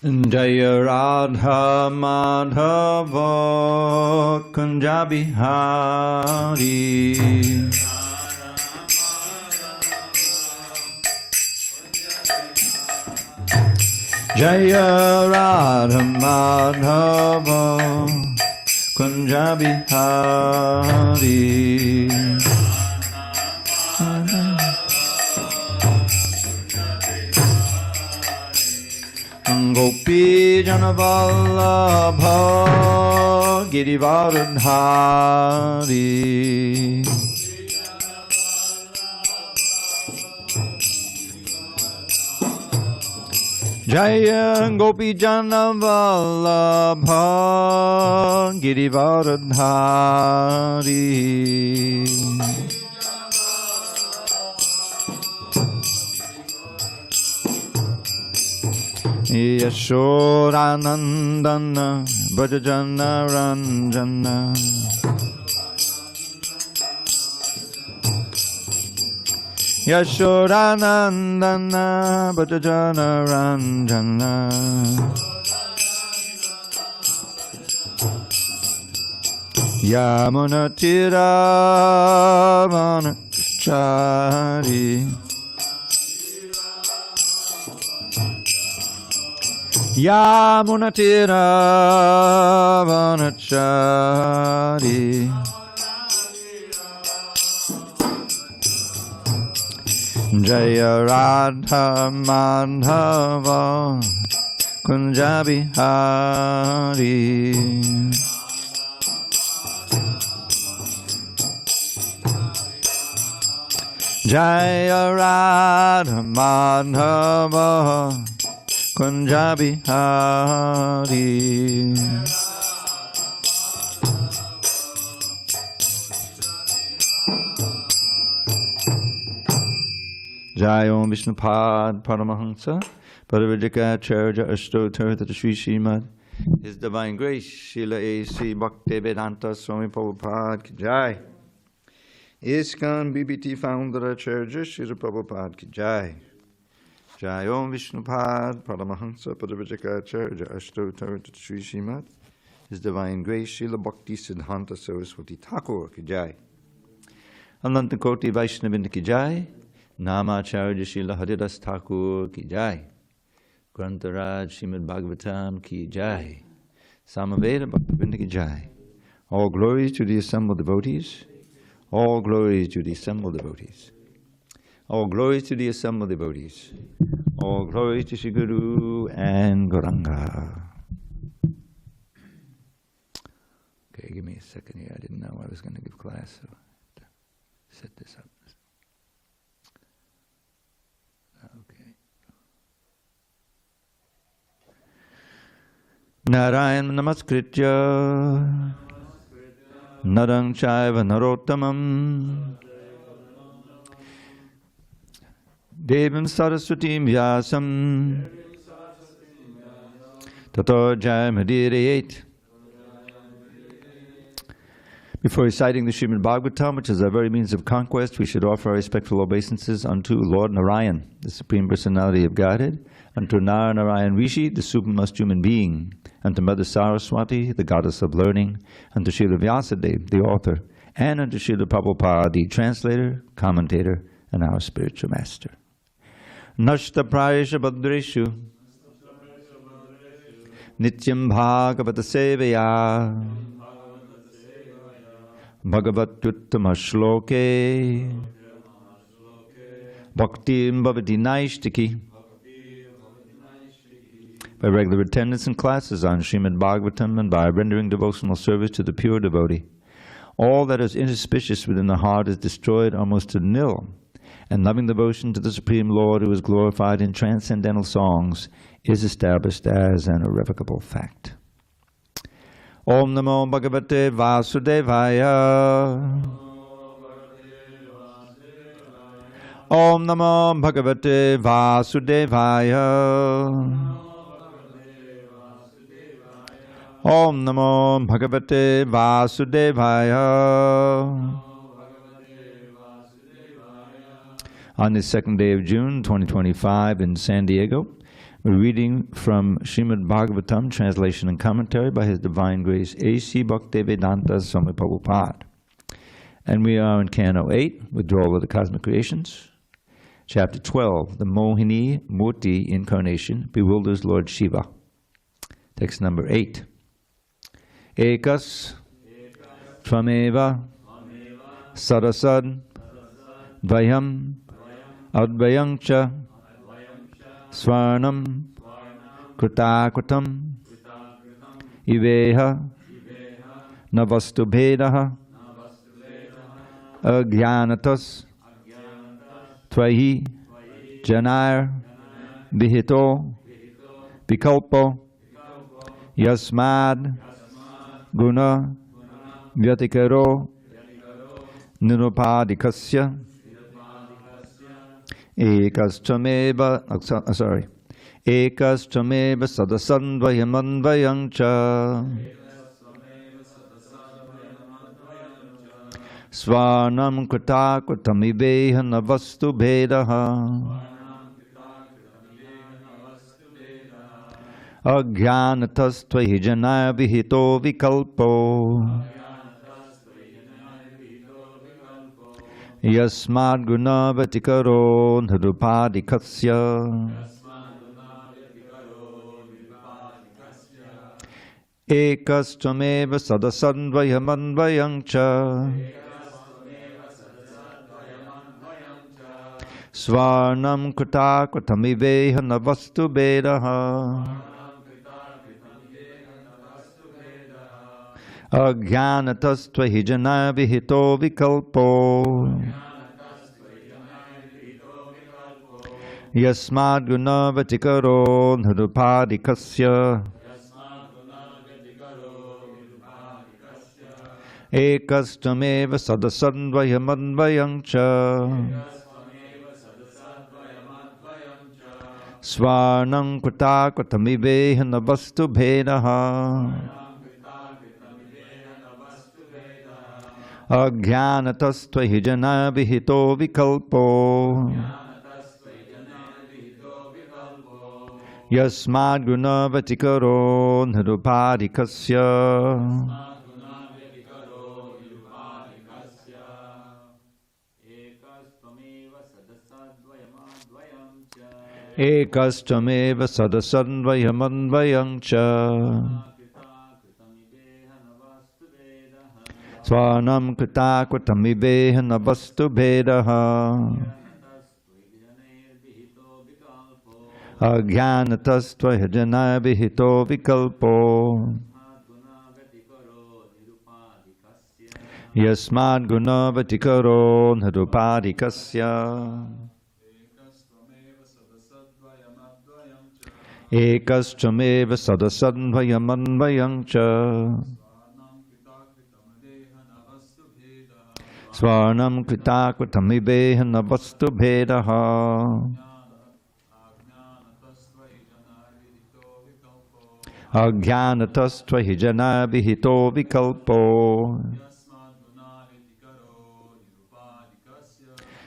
Jaya Radha Madhava Kunja Bihari Jaya Radha Madhava Kunja Bihari Gopi Janavallabha Girivardhari Jaya Gopi Janavallabha Girivardhari Yashodanandana Brajajana Ranjana Yashodanandana Brajajana Ranjana Yamuna Tiravanachari Yamuna Tiravanachari Jaya Radha Madhava Kunja Bihari Jaya Radha Madhava Kunja Bihari Jai Om Vishnupad Paramahansa Parivajikacharya Ashtotar Tata Sri Srimad His Divine Grace Srila A.C. Bhakti Vedanta Swami Prabhupada Ki Jai ISKCON BBT Founder Acharya Srila Prabhupada Ki Jai Jai Om Vishnupad Paramahansa Parivajikacharya Ashtotar Tata Sri Srimad His Divine Grace Srila Bhakti Siddhanta Saraswati Thakur Ki Jai Anantakoti Vaishnavinda Ki Jai Namacharya Srila Haridas Thakur Ki Jai Grantaraj Srimad Bhagavatam Ki Jai Samaveda Bhaktivinoda Ki Jai. All glories to the assembled devotees. All glories to the assembled devotees. All glories to the assembled devotees. All glories to Sri Guru and Gauranga. Okay, give me a second here. I didn't know I was going to give class, so I have to set this up. Okay. Narayan Namaskritya Narang Chaiva Narottamam Devam Saraswatim Vyasam Tato Jayamadirayet. Before reciting the Srimad Bhagavatam, which is our very means of conquest, we should offer our respectful obeisances unto Lord Narayan, the Supreme Personality of Godhead, unto Narayan Rishi, the supremest human being, unto Mother Saraswati, the goddess of learning, unto Srila Vyasadeva, the author, and unto Srila Prabhupada, the translator, commentator, and our spiritual master. Nashta Prayesha Bhadreshu Nityam Bhagavata Sevaya Bhagavatyuttama Shloke Bhaktim Bhavati Naishtiki. By regular attendance in classes on Srimad Bhagavatam and by rendering devotional service to the pure devotee, all that is inauspicious within the heart is destroyed almost to nil, and loving devotion to the Supreme Lord, who is glorified in transcendental songs, is established as an irrevocable fact. Om Namo Bhagavate Vasudevaya. Om Namo Bhagavate Vasudevaya. Om Namo Bhagavate Vasudevaya. On the second day of June, 2025, in San Diego, We're reading from Srimad Bhagavatam, translation and commentary by His Divine Grace A.C. Bhaktivedanta Swami Prabhupada. And we are in Canto 8, Withdrawal of the Cosmic Creations. Chapter 12, the Mohini Murti Incarnation bewilders Lord Shiva. Text number 8. Ekas Tvameva Sarasad Dvayam Advayangcha Swarnam Krutakutam Iveha Navastu Bhedaha Agyanatas Tvahi Janar Vihito Vikalpo Yasmad Guna Vyatikaro Nirupadikasya Ekastameva sadasandvayamanvayangcha Svanam kritakrutamiveha navastu bhedaha Agyanatastvai janaya vihito vikalpo Yasmad guna vatikaro nirupadikasya Ekastvameva sadasandvayamanvayangcha Svarnam kritakrutamiveha navastu bedaha Agyanatastvai janaya vihito vikalpo Yasmad guna vatikaro nirupadikasya Ekastameva sadasandvayamanvayangcha Svarnam kritakrutamiveha navastu bhedaha Agyanatastvai janaya vihito vikalpo Yasmad guna vatikaro nirupadikasya Ekastameva sadasandvayamanvayangcha Svanam kritakrutamiveha navastu bhedaha Agyanatastvai janaya vihito vikalpo Yasmad guna vatikaro nirupadikasya Ekastameva sadasandvayamanvayangcha Svarnam kritakrutamiveha navastu bhedaha Agyanatastvai janaya vihito vikalpo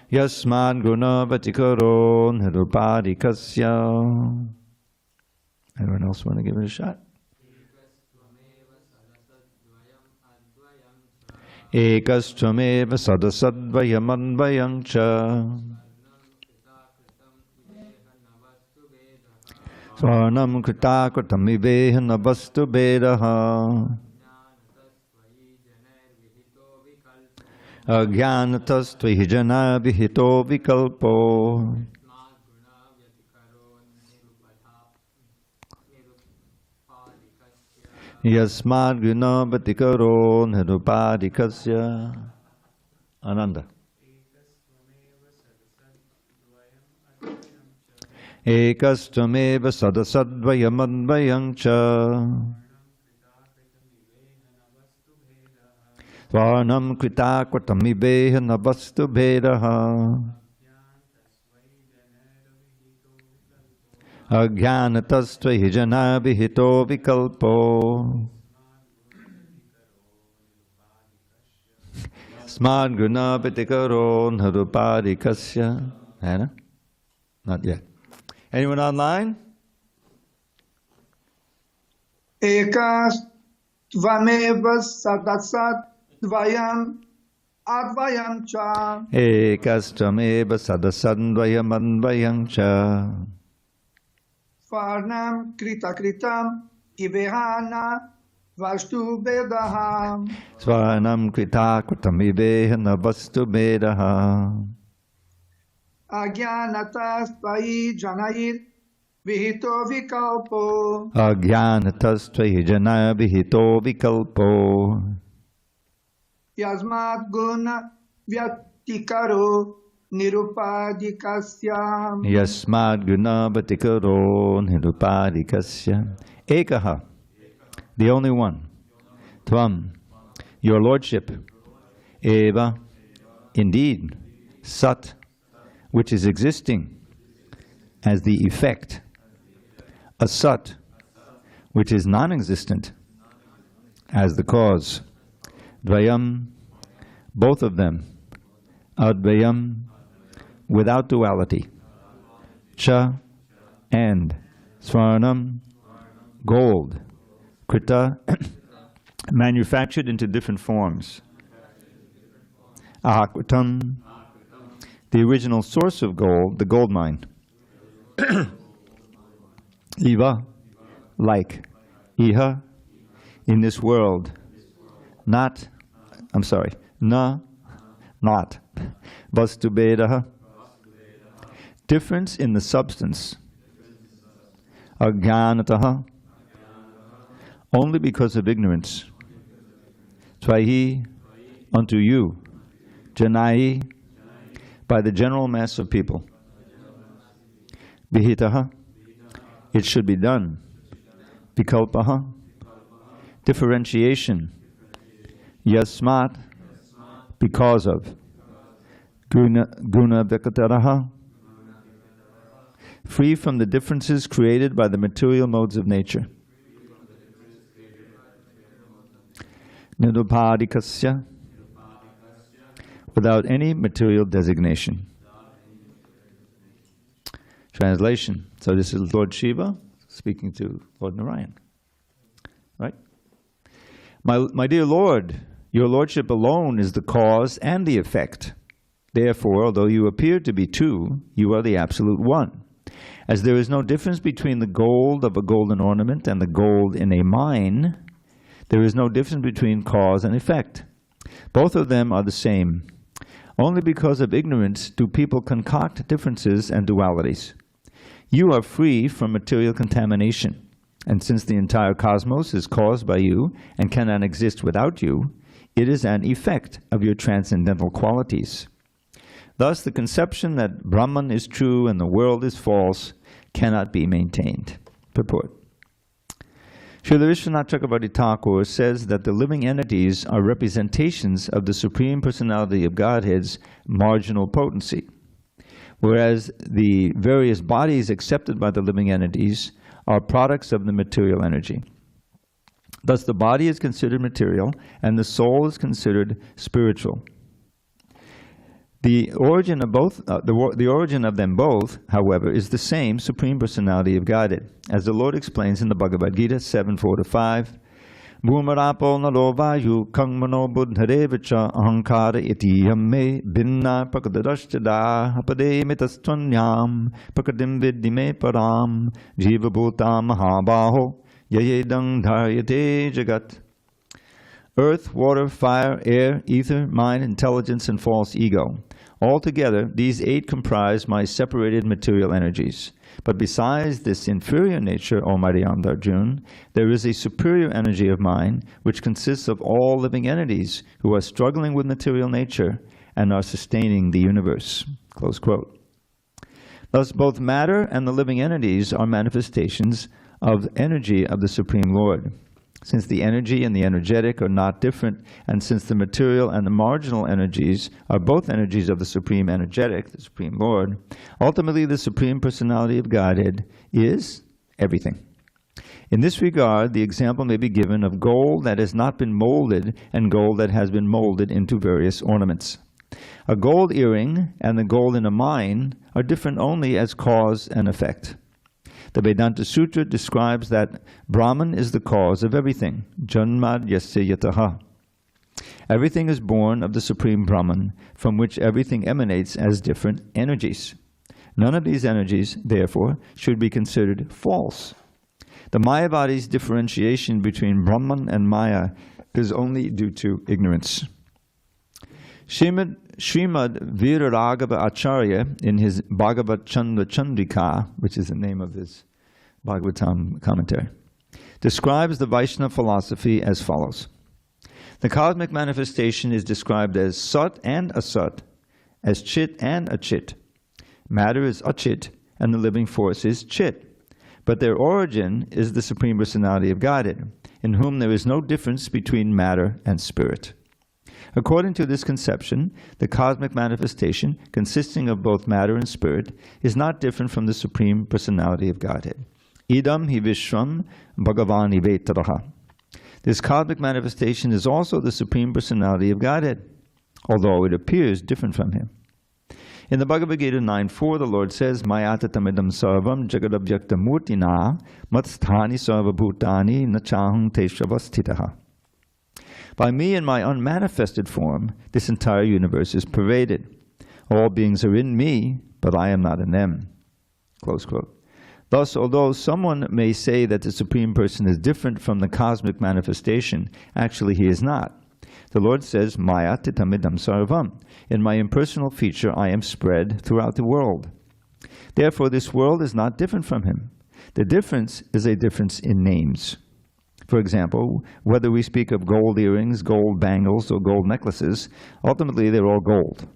Yasmad guna vatikaro nirupadikasya. Anyone else want to give it a shot? Ekastvameva sadasadvayamanvayangcha Svarnam kritakrutamiveha navastu bedaha Agyanatastvai janaya vihito vikalpo Yasmad guna vatikaro nirupadikasya. Ananda. Ekastvameva sadasadvayamanvayangcha Svarnam kritakrutamiveha navastu bhedaha Agyanatastvai janaya vihito vikalpo Smad guna vitikaro nirupadikasya. Hannah? Not yet. Anyone online? Ekas tvameva sadasat dvayam advayam cha. Ekastrameva sadasandvayam advayam cha. Varnam krita kritam ivehana vastu bedaham. Svaranam krita kritamiveha vastu bedaha. Agyanatas tvai janayir vihito vikalpo. Agyanatastvai jana vihito vikalpo. Yasmat guna vyatikaro nirupadikasyam. Yasmad gunabatikaro nirupadikasya. Ekaha, the only one. Tvam, your lordship. Eva, indeed. Sat, which is existing as the effect. Asat, which is non-existent as the cause. Dvayam, both of them. Advayam, without duality. Cha, and. Svarnam, gold. Krita, manufactured into different forms. Ahakritam, the original source of gold, the gold mine. Iva, like. Iha, in this world. Na, not. Vastubedaha, difference in the substance. Agyanataha, only because of ignorance. Tvaihi, unto you. Janai, by the general mass of people. Vihitaha, it should be done. Vikalpaha, differentiation. Yasmat, because of. Guna vikataraha, free from the differences created by the material modes of nature. Nirupadikasya, without any material designation. Translation. So this is Lord Shiva speaking to Lord Narayan. Right? My dear Lord, your lordship alone is the cause and the effect. Therefore, although you appear to be two, you are the absolute one. As there is no difference between the gold of a golden ornament and the gold in a mine, there is no difference between cause and effect. Both of them are the same. Only because of ignorance do people concoct differences and dualities. You are free from material contamination, and since the entire cosmos is caused by you and cannot exist without you, it is an effect of your transcendental qualities. Thus, the conception that Brahman is true and the world is false cannot be maintained. Purport. Srila Vishwanath Chakravarti Thakur says that the living entities are representations of the Supreme Personality of Godhead's marginal potency, whereas the various bodies accepted by the living entities are products of the material energy. Thus, the body is considered material and the soul is considered spiritual. The origin of the origin of them both, however, is the same Supreme Personality of Godhead, as the Lord explains in the Bhagavad Gita 7:4-5. Bhumarapo nalovayu kangmano buddharevacha ahankara itiyam me binna pakadadashtada hapade mitastwanyam pakadim viddime param jiva bhuta mahabaho yayedang dharyate jagat. Earth, water, fire, air, ether, mind, intelligence, and false ego. Altogether, these 8 comprise my separated material energies. But besides this inferior nature, O mighty Arjuna, there is a superior energy of mine, which consists of all living entities who are struggling with material nature and are sustaining the universe. Close quote. Thus, both matter and the living entities are manifestations of energy of the Supreme Lord. Since the energy and the energetic are not different, and since the material and the marginal energies are both energies of the Supreme Energetic, the Supreme Lord, ultimately the Supreme Personality of Godhead is everything. In this regard, the example may be given of gold that has not been molded and gold that has been molded into various ornaments. A gold earring and the gold in a mine are different only as cause and effect. The Vedanta Sutra describes that Brahman is the cause of everything. Janmad yasya yataha. Everything is born of the Supreme Brahman, from which everything emanates as different energies. None of these energies, therefore, should be considered false. The Mayavadi's differentiation between Brahman and Maya is only due to ignorance. Srimad Viraraghava Acharya, in his Bhagavat Chandra Chandrika, which is the name of his Bhagavatam commentary, describes the Vaishnava philosophy as follows. The cosmic manifestation is described as Sat and Asat, as Chit and Achit. Matter is Achit, and the living force is Chit. But their origin is the Supreme Personality of Godhead, in whom there is no difference between matter and spirit. According to this conception, the cosmic manifestation, consisting of both matter and spirit, is not different from the Supreme Personality of Godhead. Idam hi Vishram Bhagavan Ivetaraha. This cosmic manifestation is also the Supreme Personality of Godhead, although it appears different from him. In the Bhagavad Gita 9.4, the Lord says, Mayata tamidam sarvam jagadabhyakta murtina matsthani sarvabhutani nachaham teshavastitaha. By me in my unmanifested form, this entire universe is pervaded. All beings are in me, but I am not in them. Close quote. Thus, although someone may say that the Supreme Person is different from the cosmic manifestation, actually he is not. The Lord says, Maya titamidam sarvam. In my impersonal feature, I am spread throughout the world. Therefore, this world is not different from him. The difference is a difference in names. For example, whether we speak of gold earrings, gold bangles, or gold necklaces, ultimately they're all gold.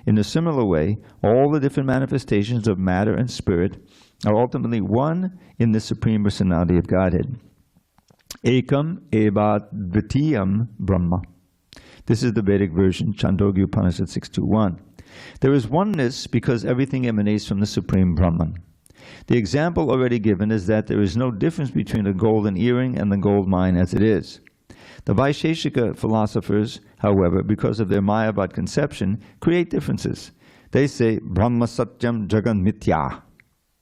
In a similar way, all the different manifestations of matter and spirit are ultimately one in the Supreme Personality of Godhead. Ekam eva dvitiyam Brahma. This is the Vedic version, Chandogya Upanishad 6.2.1. There is oneness because everything emanates from the Supreme Brahman. The example already given is that there is no difference between a golden earring and the gold mine as it is. The Vaisheshika philosophers, however, because of their Mayavad conception, create differences. They say, Brahma Satyam Jagan Mithya.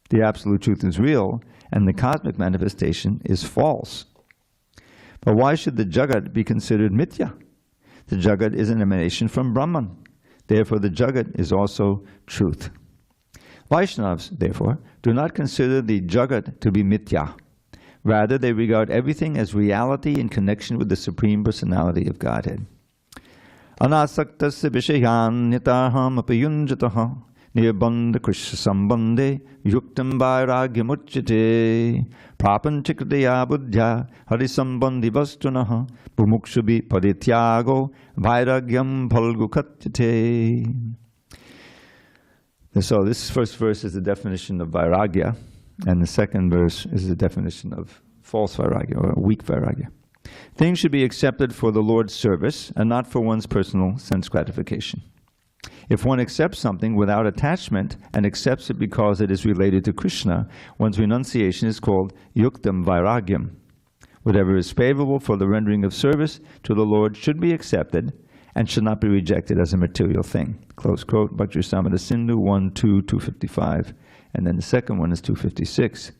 The absolute truth is real, and the cosmic manifestation is false. But why should the Jagat be considered Mithya? The Jagat is an emanation from Brahman. Therefore, the Jagat is also truth. Vaishnavas, therefore, do not consider the Jagat to be Mithya. Rather, they regard everything as reality in connection with the Supreme Personality of Godhead. Anasaktasya vishayan nitaham apayunjataha nirbandha krishna sambandhe yuktam vairagyamuchyate prapanchikriya buddhya harisambandhi vastunaha bhumukshubi padityago vairagyam phalgukatyate. So this first verse is the definition of vairagya, and the second verse is the definition of false vairagya or weak vairagya. Things should be accepted for the Lord's service and not for one's personal sense gratification. If one accepts something without attachment and accepts it because it is related to Krishna, one's renunciation is called yuktam vairagyam. Whatever is favorable for the rendering of service to the Lord should be accepted and should not be rejected as a material thing. Close quote, Bhakti Rasamrita Sindhu 1.2, 255. And then the second one is 256.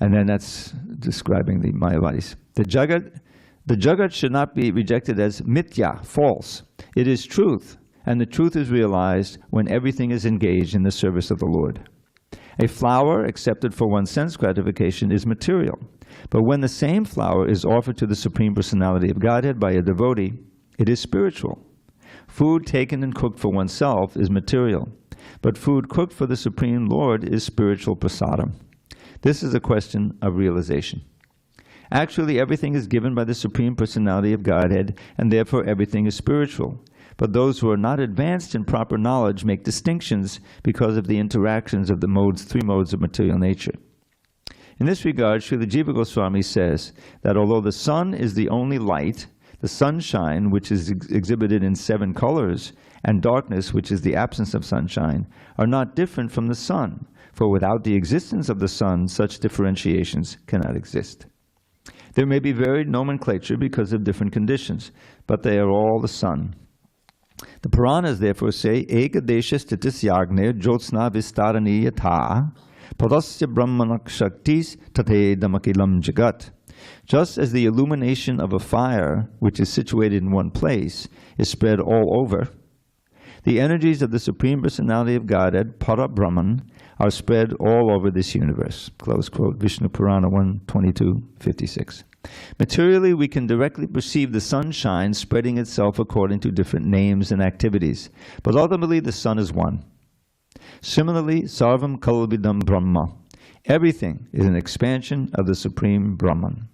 And then that's describing the Mayavadis. The Jagat should not be rejected as mithya, false. It is truth, and the truth is realized when everything is engaged in the service of the Lord. A flower accepted for one's sense gratification is material, but when the same flower is offered to the Supreme Personality of Godhead by a devotee, it is spiritual. Food taken and cooked for oneself is material, but food cooked for the Supreme Lord is spiritual prasadam. This is a question of realization. Actually, everything is given by the Supreme Personality of Godhead, and therefore everything is spiritual. But those who are not advanced in proper knowledge make distinctions because of the interactions of the three modes of material nature. In this regard, Srila Jiva Goswami says that although the sun is the only light, the sunshine, which is exhibited in 7 colors, and darkness, which is the absence of sunshine, are not different from the sun, for without the existence of the sun, such differentiations cannot exist. There may be varied nomenclature because of different conditions, but they are all the sun. The Puranas therefore say, Eka desha stitis yagne jyotsna vistarani yatha Parasya brahmanak shaktis tatedamakilam jagat. Just as the illumination of a fire, which is situated in one place, is spread all over, the energies of the Supreme Personality of Godhead, Para Brahman, are spread all over this universe. Close quote, Vishnu Purana 122:56. Materially, we can directly perceive the sunshine spreading itself according to different names and activities, but ultimately the sun is one. Similarly, Sarvam Kalvidam Brahma. Everything is an expansion of the Supreme Brahman.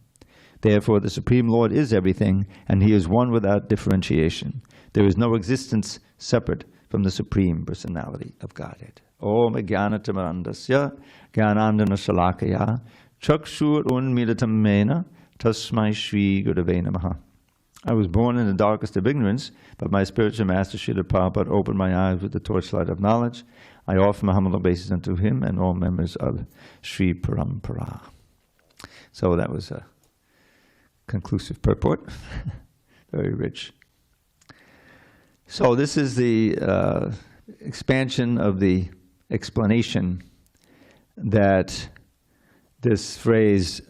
Therefore, the Supreme Lord is everything, and He is one without differentiation. There is no existence separate from the Supreme Personality of Godhead. Om Jnanatamandasya Jnanandana Shalakaya Chakshur Unmilitam Mena Tasmai Shri Gurave Namaha. I was born in the darkest of ignorance, but my spiritual master Srila Prabhupada opened my eyes with the torchlight of knowledge. I offer my humble obeisance unto him and all members of Sri Parampara. So that was a conclusive purport, very rich. So this is the expansion of the explanation that this phrase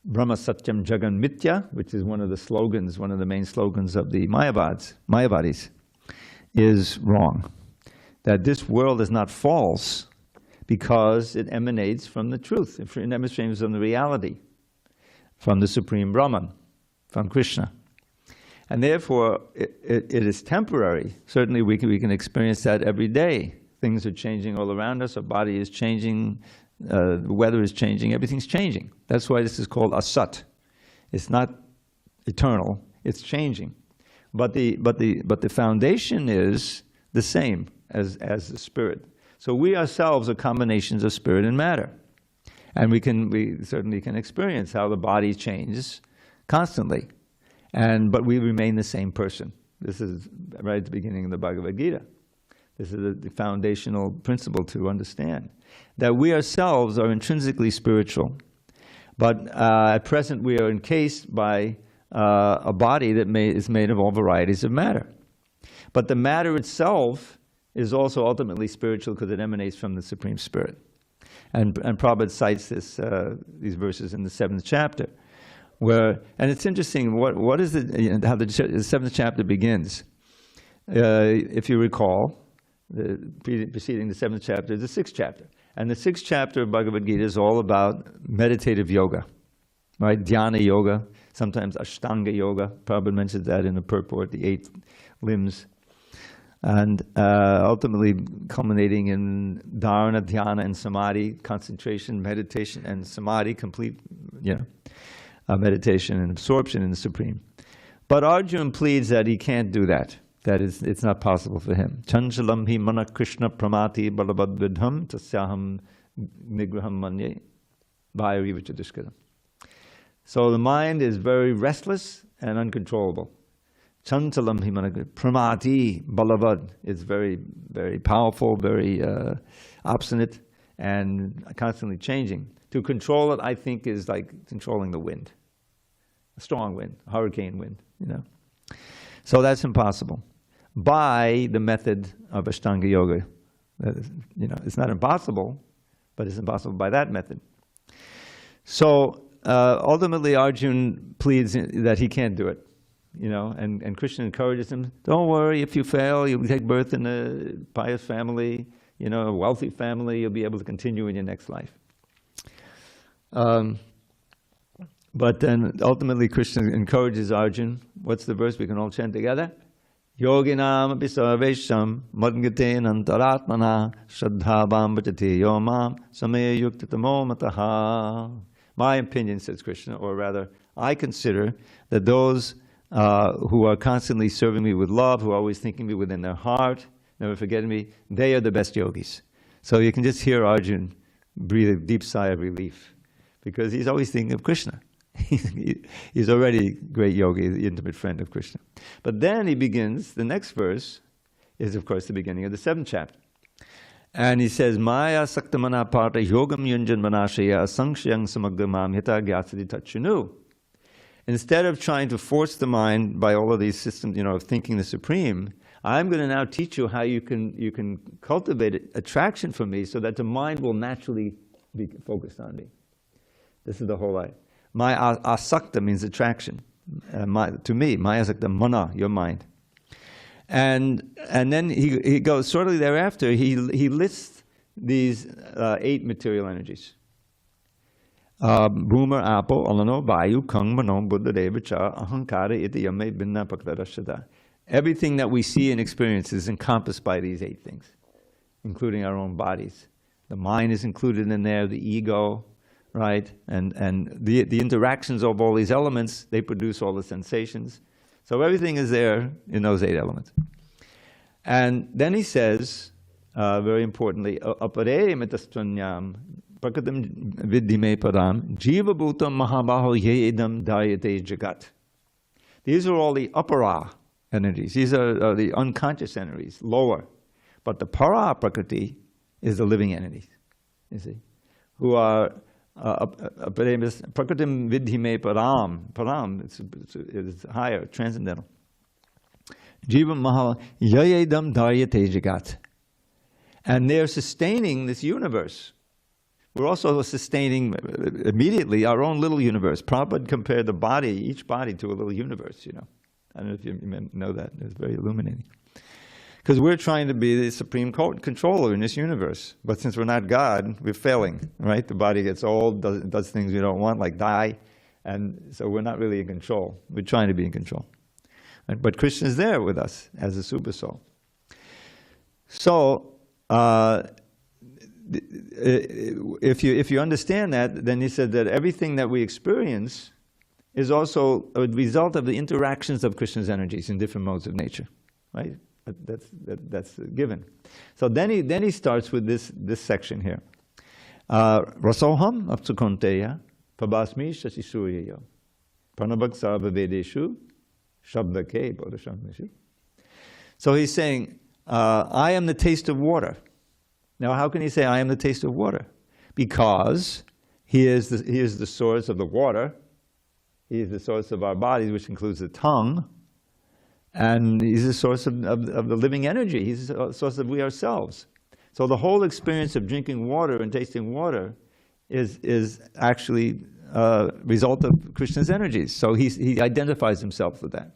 Brahma Satyam Jagan Mitya, which is one of the slogans, one of the main slogans of the Mayavadis, is wrong. That this world is not false because it emanates from the truth, it emanates from the reality, from the Supreme Brahman, from Krishna. And therefore, it is temporary. Certainly we can experience that every day. Things are changing all around us, our body is changing, the weather is changing, everything's changing. That's why this is called asat. It's not eternal, it's changing. But the foundation is the same as the spirit. So we ourselves are combinations of spirit and matter. And we certainly can experience how the body changes constantly. But we remain the same person. This is right at the beginning of the Bhagavad Gita. This is the foundational principle to understand. That we ourselves are intrinsically spiritual. But at present we are encased by a body that is made of all varieties of matter. But the matter itself is also ultimately spiritual because it emanates from the Supreme Spirit. And Prabhupada cites these verses in the 7th chapter. And it's interesting, what is how the 7th chapter begins. If you recall, preceding the 7th chapter is the 6th chapter. And the 6th chapter of Bhagavad Gita is all about meditative yoga, right? Dhyana yoga, sometimes Ashtanga yoga. Prabhupada mentions that in the purport, the 8 limbs. And ultimately culminating in dharana, dhyana, and samadhi, concentration, meditation, and samadhi, complete meditation and absorption in the Supreme. But Arjuna pleads that he can't do that. That it's not possible for him. Chanchalam hi mana Krishna pramati balabadvidham tasyaham nigraham manye vayarivachadushkaram. So the mind is very restless and uncontrollable. Chanchalam hi mana pramati balavad is very, very powerful, very obstinate, and constantly changing. To control it, I think, is like controlling the wind. A strong wind, a hurricane wind, So that's impossible. By the method of Ashtanga Yoga. It's not impossible, but it's impossible by that method. So ultimately Arjuna pleads that he can't do it. And Krishna encourages him, don't worry, if you fail, you'll take birth in a pious family, a wealthy family, you'll be able to continue in your next life. But then ultimately Krishna encourages Arjuna. What's the verse we can all chant together? Yoginam api sarvesham madgate antaratmana shraddhabam bhajate yomam samaya yuktatamo mataha. My opinion, says Krishna, or rather, I consider that those who are constantly serving me with love, who are always thinking me within their heart, never forgetting me, they are the best yogis. So you can just hear Arjuna breathe a deep sigh of relief, because he's always thinking of Krishna. He's already a great yogi, the intimate friend of Krishna. But then he begins, the next verse is of course the beginning of the 7th chapter. And he says, Maya saktamana parta yogam yunjan manashaya asangshyang samagdamam hita gyatsati tachunu. Instead of trying to force the mind by all of these systems, of thinking the Supreme, I'm going to now teach you how you can cultivate attraction for me so that the mind will naturally be focused on me. This is the whole idea. My asakta means attraction. To me, my asakta, mana, your mind. And then he goes, shortly thereafter, he lists these 8 material energies. Bhumar, apo, alano, vayu, kang, mano, buddha, deva, cha, ahankara, iti, yame, binna, pakdarashada. Everything that we see and experience is encompassed by these 8 things, including our own bodies. The mind is included in there, the ego, right? And the interactions of all these elements, they produce all the sensations. So everything is there in those 8 elements. And then he says, very importantly, apare metastranyam prakatam viddhime param jiva bhutam mahabaho yedam dayate jagat. These are all the apara energies. These are the unconscious energies, lower. But the para prakriti is the living entities, you see, who are Prakatim vidhime param. Param, it's higher, transcendental. Jiva maha yayedam daryate jagat. And they're sustaining this universe. We're also sustaining immediately our own little universe. Prabhupada compared the body, each body, to a little universe, you know. I don't know if you know that. It's very illuminating. Because we're trying to be the supreme controller in this universe. But since we're not God, we're failing, right? The body gets old, does things we don't want, like die. And so we're not really in control. We're trying to be in control. Right? But Krishna is there with us as a super soul. So, if you understand that, then he said that everything that we experience is also a result of the interactions of Krishna's energies in different modes of nature, right? That's given. So then he starts with this section here. Rasoham apsukonteya pabasmi shasisuyayo pranabhaksa vedeshu shabdake bodhashameshu. So he's saying, I am the taste of water. Now how can he say I am the taste of water? Because he is the source of the water. He is the source of our bodies, which includes the tongue. And he's the source of the living energy. He's the source of we ourselves. So the whole experience of drinking water and tasting water is actually a result of Krishna's energies. So he identifies himself with that.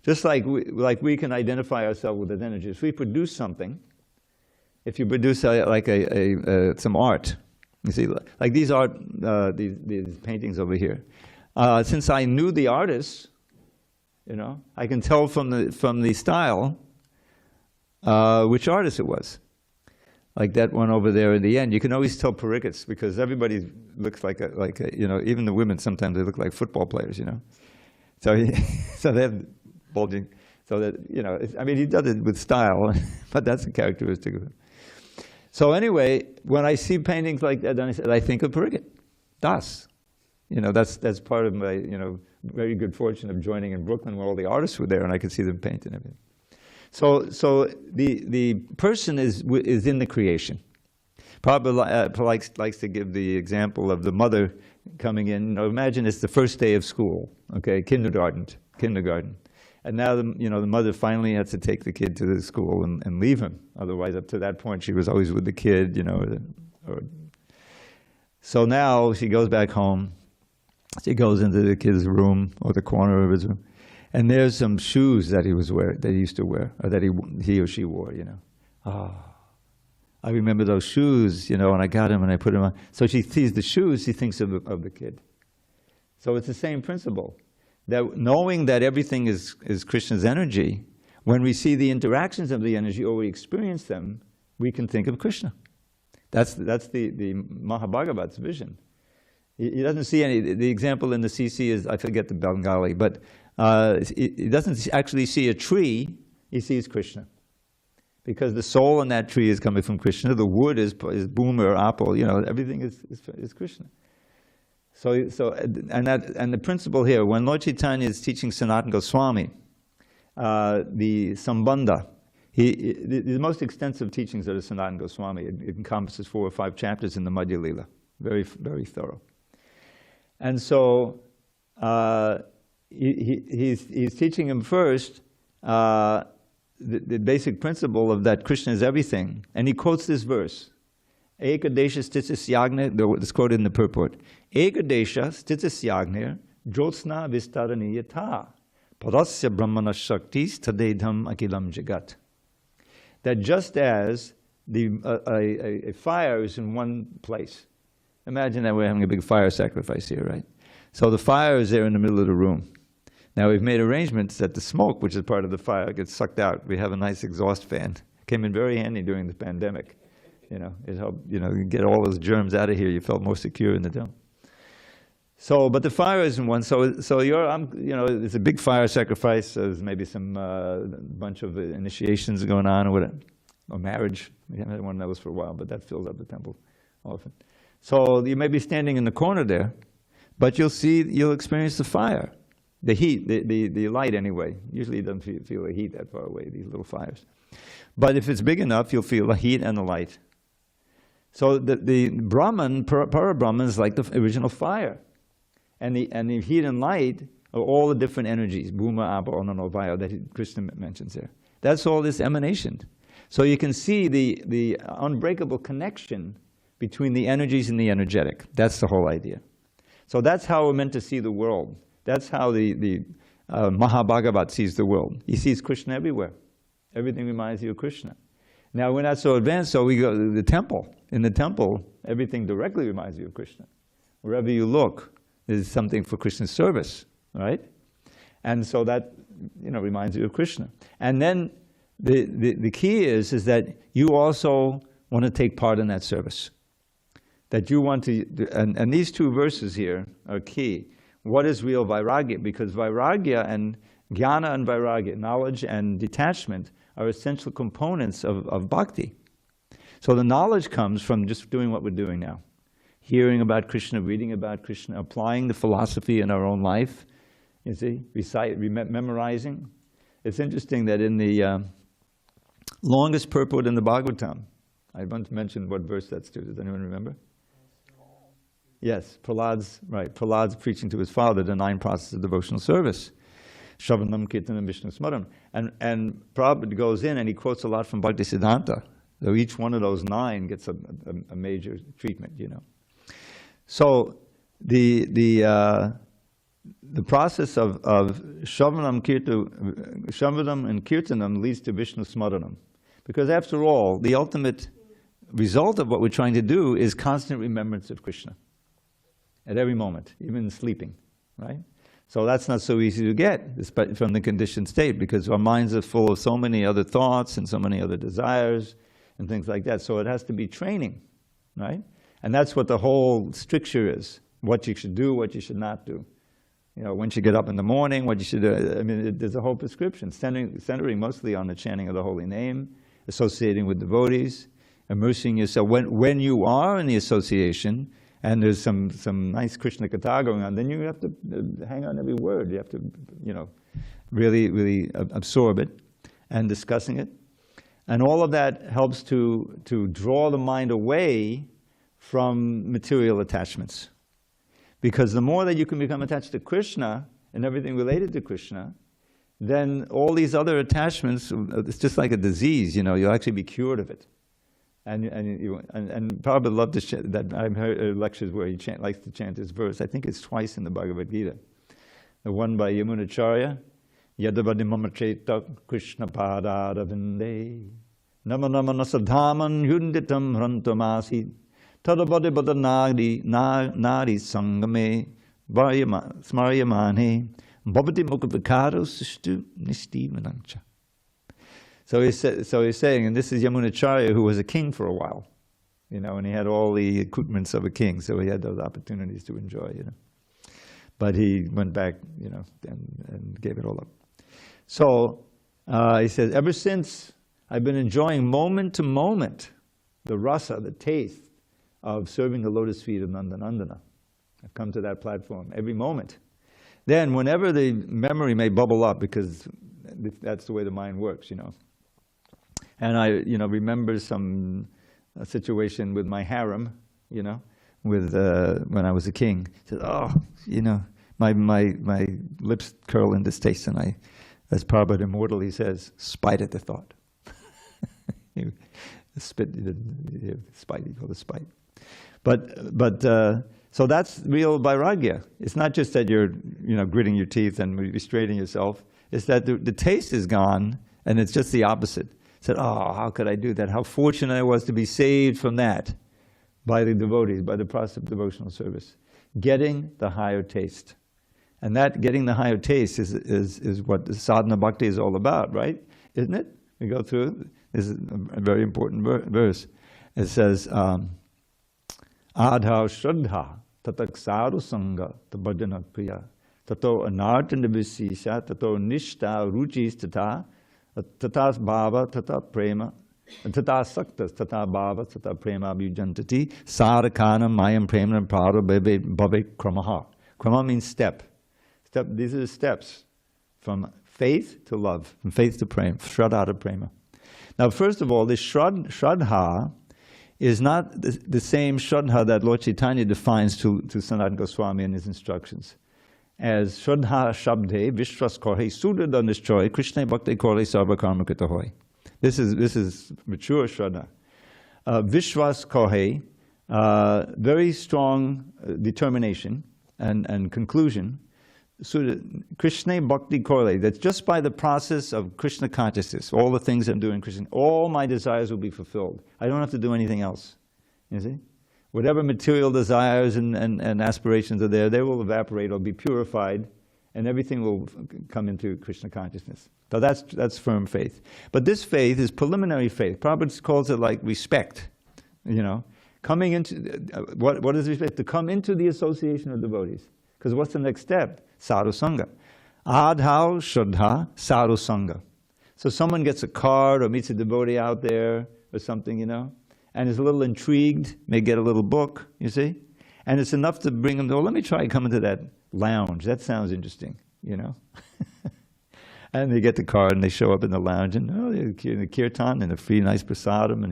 Just like we can identify ourselves with his energies. If we produce something, if you produce some art, you see, like these paintings over here. Since I knew the artist, you know, I can tell from the style which artist it was. Like that one over there in the end, you can always tell perickets because everybody looks like you know, even the women sometimes they look like football players, you know. So so they have bulging, so that, you know, I mean, he does it with style, but that's a characteristic of him. So anyway, when I see paintings like that, then I think of pericket, Das. You know, that's part of my, you know, very good fortune of joining in Brooklyn where all the artists were there and I could see them paint and everything. So the person is in the creation. Prabhupada likes to give the example of the mother coming in. You know, imagine it's the first day of school, okay, kindergarten. And now the mother finally has to take the kid to the school and leave him. Otherwise, up to that point, she was always with the kid, you know. So now she goes back home. She goes into the kid's room or the corner of his room, and there's some shoes that he used to wear, or that he or she wore, you know. Oh, I remember those shoes, you know, and I got them and I put them on. So she sees the shoes, she thinks of the kid. So it's the same principle. That knowing that everything is Krishna's energy, when we see the interactions of the energy or we experience them, we can think of Krishna. That's the Mahabhagavat's vision. He doesn't see any. The example in the CC is, I forget the Bengali, but he doesn't actually see a tree. He sees Krishna, because the soul in that tree is coming from Krishna. The wood is boomer, apple. You know, everything is Krishna. So and the principle here, when Lord Chaitanya is teaching Sanatana Goswami, the Sambandha, the most extensive teachings of the Sanatana Goswami, it encompasses 4 or 5 chapters in the Madhya Lila, very, very thorough. And so he's teaching him first the basic principle of that Krishna is everything. And he quotes this verse. Ekadesha stitis yagne, it's quoted in the purport. Ekadesha stitis yagne, jyotsna vistaraniyata, parasya brahmana shaktis tadedham akilam jagat. That just as a fire is in one place. Imagine that we're having a big fire sacrifice here, right? So the fire is there in the middle of the room. Now we've made arrangements that the smoke, which is part of the fire, gets sucked out. We have a nice exhaust fan. Came in very handy during the pandemic. It helped, get all those germs out of here. You felt more secure in the dome. So, but the fire isn't one. So it's a big fire sacrifice. There's maybe some bunch of initiations going on or whatever, or marriage. We haven't had one of those for a while, but that fills up the temple often. So you may be standing in the corner there, but you'll experience the fire, the heat, the light anyway. Usually you don't feel the heat that far away, these little fires. But if it's big enough, you'll feel the heat and the light. So the Brahman, Para-Brahman is like the original fire. And the heat and light are all the different energies, Bhuma, Apa, Onano, Vayo, that Krishna mentions there. That's all this emanation. So you can see the unbreakable connection between the energies and the energetic. That's the whole idea. So that's how we're meant to see the world. That's how the Mahabhagavat sees the world. He sees Krishna everywhere. Everything reminds you of Krishna. Now we're not so advanced, so we go to the temple. In the temple, everything directly reminds you of Krishna. Wherever you look, there's something for Krishna's service, right? And so that reminds you of Krishna. And then the key is that you also want to take part in that service. That you want to, and these two verses here are key. What is real vairagya? Because vairagya and jnana and vairagya, knowledge and detachment, are essential components of bhakti. So the knowledge comes from just doing what we're doing now. Hearing about Krishna, reading about Krishna, applying the philosophy in our own life, you see, memorizing. It's interesting that in the longest purport in the Bhagavatam, I want to mention what verse that's to. Does anyone remember? Yes, Prahlad's preaching to his father the 9 processes of devotional service. Shravanam, Kirtanam, Vishnu Smaranam. And Prabhupada goes in and he quotes a lot from Bhakti Siddhanta. So each one of those 9 gets a major treatment, So the process of Shravanam and Kirtanam leads to Vishnu Smaranam. Because after all, the ultimate result of what we're trying to do is constant remembrance of Krishna. At every moment, even sleeping, right? So that's not so easy to get from the conditioned state, because our minds are full of so many other thoughts and so many other desires and things like that. So it has to be training, right? And that's what the whole stricture is, what you should do, what you should not do. When you get up in the morning, what you should do. I mean, there's a whole prescription, centering mostly on the chanting of the holy name, associating with devotees, immersing yourself. When you are in the association, and there's some nice Krishna Katha going on, then you have to hang on every word. You have to, really, really absorb it and discussing it. And all of that helps to draw the mind away from material attachments. Because the more that you can become attached to Krishna and everything related to Krishna, then all these other attachments, it's just like a disease, you'll actually be cured of it. And probably love to chant that. I've heard lectures where he likes to chant this verse. I think it's twice in the Bhagavad Gita. The one by Yamunacharya, Yadavadi Mamacheta Krishna Padadavinde Nama Nama Nasadhaman Yunditam Hrantamasi Tadabadi Badanadi Nadi Sangame Smaryamane Bhavati Mukhavikaro Sistu Nisti Manancha. So he's saying, and this is Yamunacharya, who was a king for a while, and he had all the accoutrements of a king, so he had those opportunities to enjoy, But he went back, and gave it all up. So he says, ever since I've been enjoying moment to moment the rasa, the taste of serving the lotus feet of Nandanandana. I've come to that platform every moment. Then whenever the memory may bubble up, because that's the way the mind works, And I, remember some situation with my harem, with when I was a king. Said, my lips curl in distaste, and As Prabhupada immortally says, spite at the thought. Spit, spite, he called it spite. So that's real vairagya. It's not just that you're, gritting your teeth and restraining yourself. It's that the taste is gone, and it's just the opposite. Said, oh, how could I do that? How fortunate I was to be saved from that by the devotees, by the process of devotional service. Getting the higher taste. And that getting the higher taste is what the sadhana bhakti is all about, right? Isn't it? We go through, this is a very important verse. It says, Adha Shraddha Tataksaru Sangha Tabhajana Kriya Tato Anartana Visisha Tato Nishta Ruchis Tata Tatas Bhava Tata Prema Tata Saktas Tata Bhava Tata Prema Abhujantati Sarakana Mayam Prema Prada Bhave Kramaha. Krama means step. These are the steps from faith to love, from faith to prema, shraddha to prema. Now, first of all, this shraddha is not the same shraddha that Lord Chaitanya defines to Sanatana Goswami in his instructions. As shraddha shabde vishwas korhe sudada nishchoy Krishna bhakti korhe sarva karma krita hoy. This is mature shraddha. Vishwas korhe, very strong determination and conclusion. So Krishna bhakti korhe, that's just by the process of Krishna consciousness, all the things I'm doing Krishna, all my desires will be fulfilled. I don't have to do anything else. You see? Whatever material desires and aspirations are there, they will evaporate or be purified, and everything will come into Krishna consciousness. So that's firm faith. But this faith is preliminary faith. Prabhupada calls it like respect. Coming into, what is respect? To come into the association of devotees. Because what's the next step? Sadhu Sangha. Adhau Shraddha Sadhu Sangha. So someone gets a card or meets a devotee out there or something, and is a little intrigued, may get a little book, you see? And it's enough to bring them to, let me try coming to that lounge. That sounds interesting, And they get the card and they show up in the lounge and, the kirtan and a free nice prasadam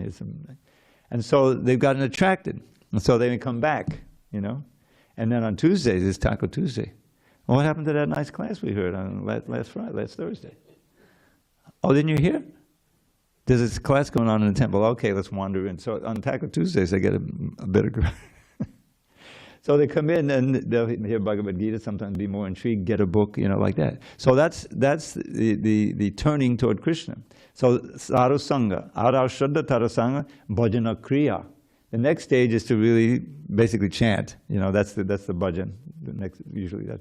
and so they've gotten attracted. And so they come back, And then on Tuesdays, it's Taco Tuesday. Well, what happened to that nice class we heard on last Thursday? Oh, didn't you hear? There's this class going on in the temple. Okay, let's wander in. So on Taco Tuesdays, I get a better group. So they come in and they'll hear Bhagavad Gita, sometimes be more intrigued, get a book, like that. So that's the turning toward Krishna. So Sadhu Sangha, Adhau Shraddha Tara Sangha, Bhajana Kriya. The next stage is to really basically chant. That's the bhajan. The next, usually that.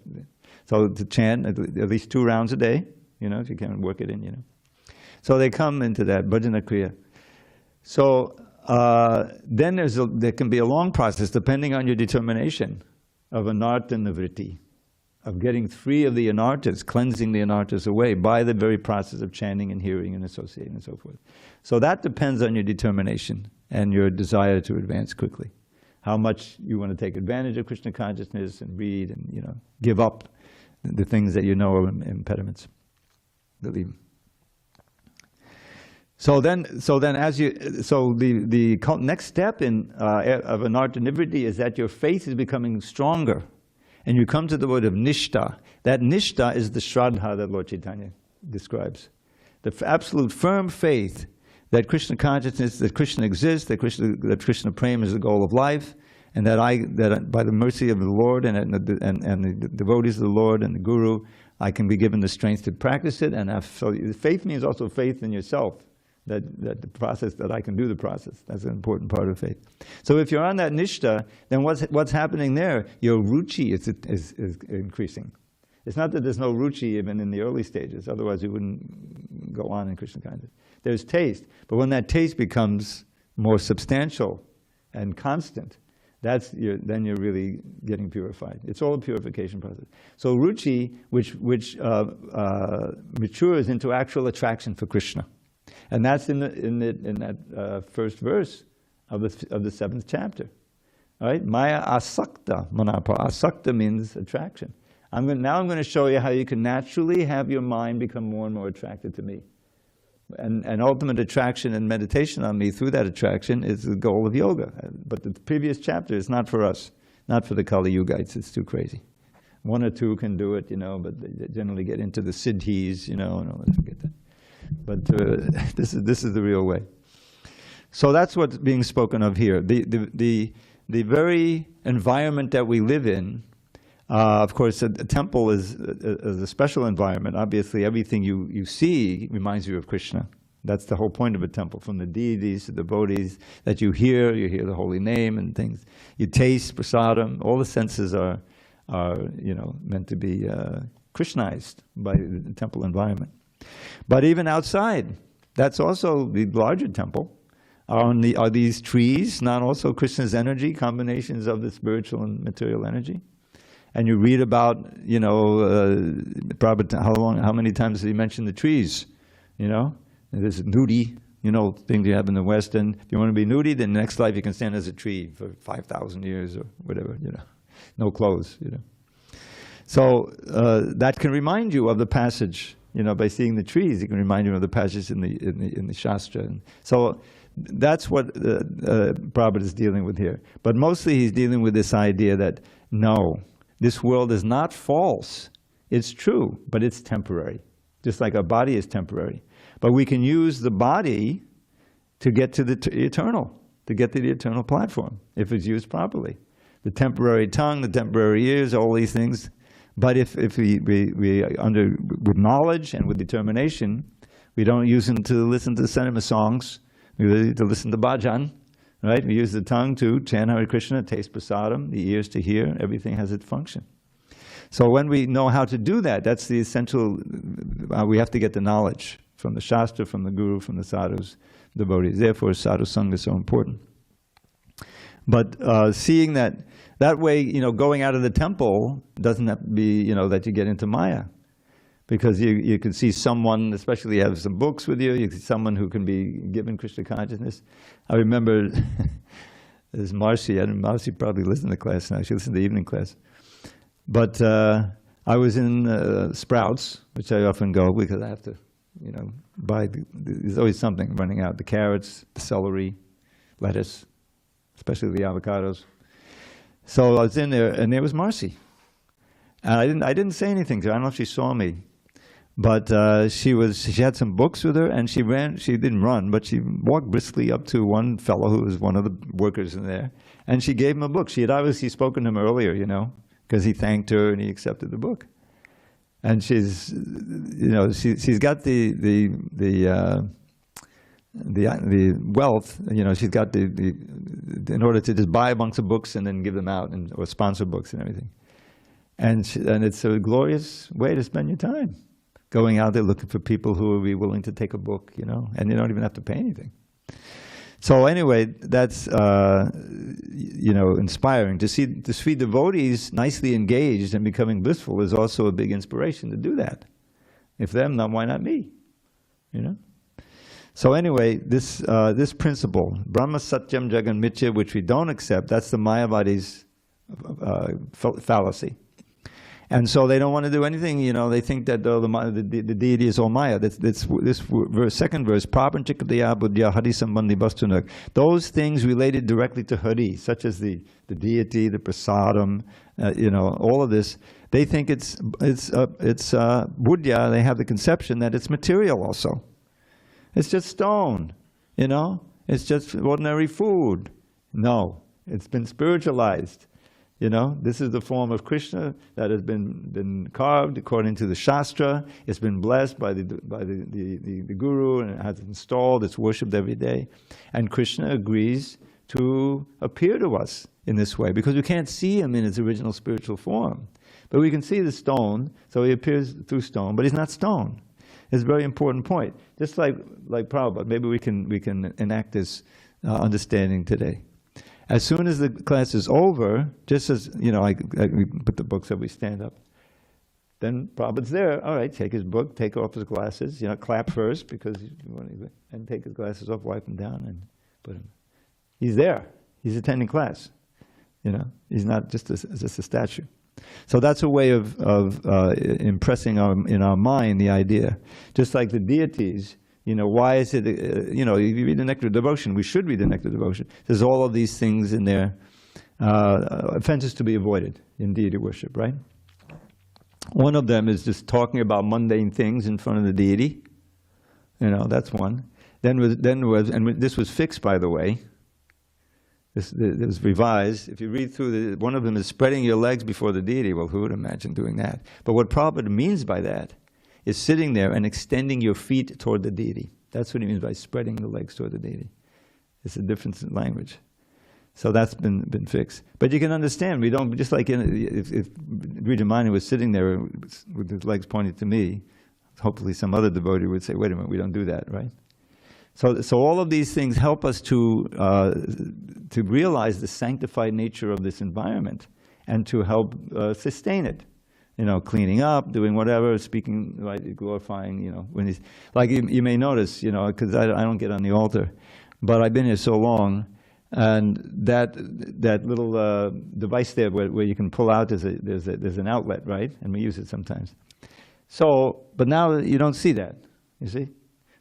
So to chant at least 2 rounds a day. If you can work it in. So they come into that bhajana kriya. So then there can be a long process depending on your determination of anartha nivritti, of getting free of the anarthas, cleansing the anarthas away by the very process of chanting and hearing and associating and so forth. So that depends on your determination and your desire to advance quickly. How much you want to take advantage of Krishna consciousness and read and give up the things that are impediments. Believe. So then, the next step of anartha nivritti is that your faith is becoming stronger, and you come to the word of nishta. That nishta is the shraddha that Lord Chaitanya describes, the absolute firm faith that Krishna consciousness, that Krishna exists, that Krishna prema is the goal of life, and that by the mercy of the Lord and the devotees of the Lord and the Guru, I can be given the strength to practice it. And so faith means also faith in yourself, that the process, that I can do the process. That's an important part of faith. So if you're on that nishta, then what's happening there? Your ruchi is increasing. It's not that there's no ruchi even in the early stages, otherwise you wouldn't go on in Krishna consciousness. There's taste, but when that taste becomes more substantial and constant, then you're really getting purified. It's all a purification process. So ruchi, which matures into actual attraction for Krishna, and that's in that first verse of the 7th chapter. All right, Maya asakta manapa. Asakta means attraction. Now I'm going to show you how you can naturally have your mind become more and more attracted to me. And ultimate attraction and meditation on me through that attraction is the goal of yoga. But the previous chapter is not for us, not for the Kali Yugites. It's too crazy. One or two can do it, but they generally get into the siddhis, and all that, forget that. But this is the real way. So that's what's being spoken of here. The very environment that we live in, of course, a temple is a special environment. Obviously, everything you see reminds you of Krishna. That's the whole point of a temple, from the deities to the devotees that you hear the holy name and things. You taste prasadam. All the senses are meant to be Krishnized by the temple environment. But even outside, that's also the larger temple. Are these trees not also Krishna's energy, combinations of the spiritual and material energy? And you read about, Prabhupada, how many times did he mention the trees? This nudie, thing you have in the West. And if you want to be nudie, then next life you can stand as a tree for 5,000 years or whatever, no clothes, So that can remind you of the passage, by seeing the trees, it can remind you of the passage in the Shastra. And so that's what Prabhupada is dealing with here. But mostly he's dealing with this idea that, no, this world is not false. It's true, but it's temporary. Just like our body is temporary. But we can use the body to get to the eternal, to get to the eternal platform, if it's used properly. The temporary tongue, the temporary ears, all these things. But if we with knowledge and with determination, we don't use them to listen to cinema songs, we really to listen to bhajan, right? We use the tongue to chant Hare Krishna, taste prasadam, the ears to hear, everything has its function. So when we know how to do that, that's the essential, we have to get the knowledge from the Shastra, from the Guru, from the sadhus, devotees. Therefore, sadhu sangha is so important. But seeing that way, going out of the temple doesn't have to be, that you get into Maya. Because you can see someone, especially have some books with you, you can see someone who can be given Krishna consciousness. I remember, there's Marcy, and Marcy probably listens to the class now, she listens to the evening class. But I was in Sprouts, which I often go because I have to, buy, there's always something running out. The carrots, the celery, lettuce, especially the avocados. So I was in there, and there was Marcy. And I didn't say anything to her. I don't know if she saw me. But she had some books with her, and she didn't run, but she walked briskly up to one fellow who was one of the workers in there, and she gave him a book. She had obviously spoken to him earlier, because he thanked her and he accepted the book. And she's got the wealth, she's got in order to just buy a bunch of books and then give them out, or sponsor books and everything. And it's a glorious way to spend your time, going out there looking for people who will be willing to take a book, and you don't even have to pay anything. So anyway, that's inspiring. To see devotees nicely engaged and becoming blissful is also a big inspiration to do that. If them, then why not me? So anyway, this principle, Brahma Satyam Jagan Mithya, which we don't accept, that's the Mayavadi's fallacy. And so they don't want to do anything, they think that the deity is all Maya. This verse, second verse, Prapanchikadaya buddhya hari sambandhi bastunak. Those things related directly to Hari, such as the deity, the prasadam, all of this, they think it's buddhya, they have the conception that it's material also. It's just stone, it's just ordinary food. No, it's been spiritualized. This is the form of Krishna that has been carved according to the Shastra. It's been blessed by the Guru, and it has installed, it's worshipped every day. And Krishna agrees to appear to us in this way, because we can't see him in his original spiritual form. But we can see the stone, so he appears through stone, but he's not stone. It's a very important point. Just like Prabhupada, maybe we can enact this understanding today. As soon as the class is over, just as, we put the books up, we stand up. Then Prabhupada's there. All right, take his book, take off his glasses, clap first, and take his glasses off, wipe them down, and put him. He's there. He's attending class. He's not just a statue. So that's a way of impressing in our mind the idea. Just like the deities, why is it, if you read the Nectar of Devotion, we should read the Nectar of Devotion. There's all of these things in there, offenses to be avoided in deity worship, right? One of them is just talking about mundane things in front of the deity. You know, that's one. And this was fixed, by the way. This was revised. If you read through one of them is spreading your legs before the deity. Well, who would imagine doing that? But what Prabhupada means by that is sitting there and extending your feet toward the deity. That's what he means by spreading the legs toward the deity. It's a difference in language. So that's been fixed. But you can understand, we don't, just like if Vijayamani was sitting there with his legs pointed to me, hopefully some other devotee would say, wait a minute, we don't do that, right? So all of these things help us to realize the sanctified nature of this environment and to help sustain it. You know, cleaning up, doing whatever, speaking, right, glorifying, you know. When he's, like you may notice, you know, because I don't get on the altar, but I've been here so long, and that little device there where you can pull out, there's an outlet, right? And we use it sometimes. So, but now you don't see that, you see?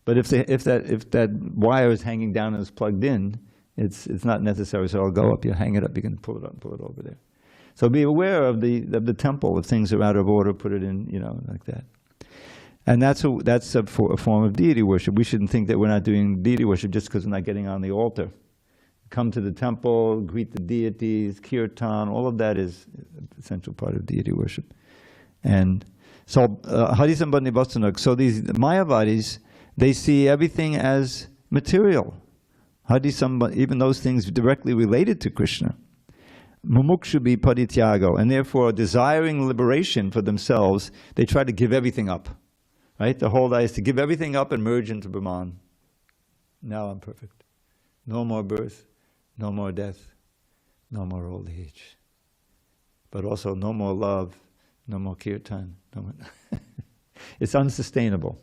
But if that wire is hanging down and is plugged in, it's not necessary. So I'll go up, you hang it up, you can pull it up and pull it over there. So be aware of the temple. If things are out of order, put it in, you know, like that. And that's a form of deity worship. We shouldn't think that we're not doing deity worship just because we're not getting on the altar. Come to the temple, greet the deities, kirtan, all of that is an essential part of deity worship. And so, Harisambandhi Vastanak, so these Mayavadis, they see everything as material. Even those things directly related to Krishna. Mumukshubi parityago, and therefore desiring liberation for themselves, they try to give everything up. Right? The whole idea is to give everything up and merge into Brahman. Now I'm perfect. No more birth, no more death, no more old age. But also no more love, no more kirtan. No more it's unsustainable.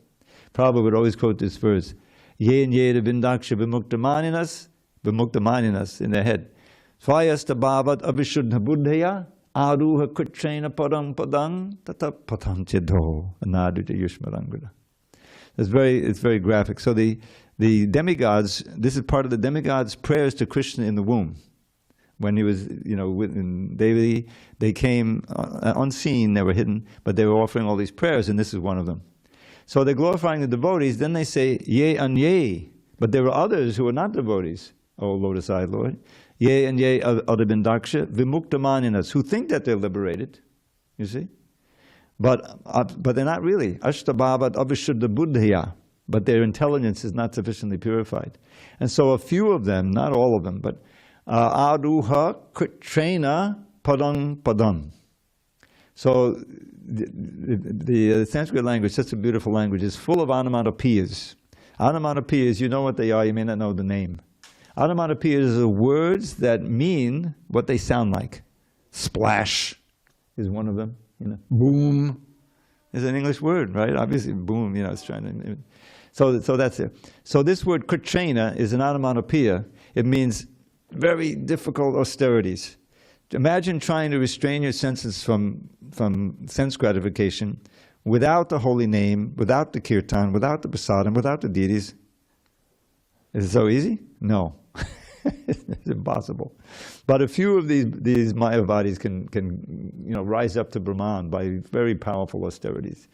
Prabhupada would always quote this verse, Ye and ye vindaksha bimuktamaninas in their head. Svayasta bhavat avishuddha buddhaya aruha kutrena padam padang tata patantido anadita yushmarangada. It's very graphic. So the demigods, this is part of the demigods' prayers to Krishna in the womb. When he was, you know, they came unseen, they were hidden, but they were offering all these prayers, and this is one of them. So they're glorifying the devotees, then they say, Ye and ye. But there were others who were not devotees, O lotus-eyed Lord. Ye and ye adabindaksha vimuktamaninas, who think that they're liberated, you see? But they're not really. Ashtabhavat avishuddha buddhaya. But their intelligence is not sufficiently purified. And so a few of them, not all of them, but aruha kutrena padang padang. So the Sanskrit language, such a beautiful language, is full of onomatopoeias. Onomatopoeias, you know what they are, you may not know the name. Onomatopoeias are words that mean what they sound like. Splash is one of them. You know, boom is an English word, right? Obviously, boom, you know, it's trying to. So that's it. So this word kutrena is an onomatopoeia. It means very difficult austerities. Imagine trying to restrain your senses from sense gratification without the holy name, without the kirtan, without the prasadam, without the deities. Is it so easy? No. It's impossible. But a few of these Mayavadis can rise up to Brahman by very powerful austerities.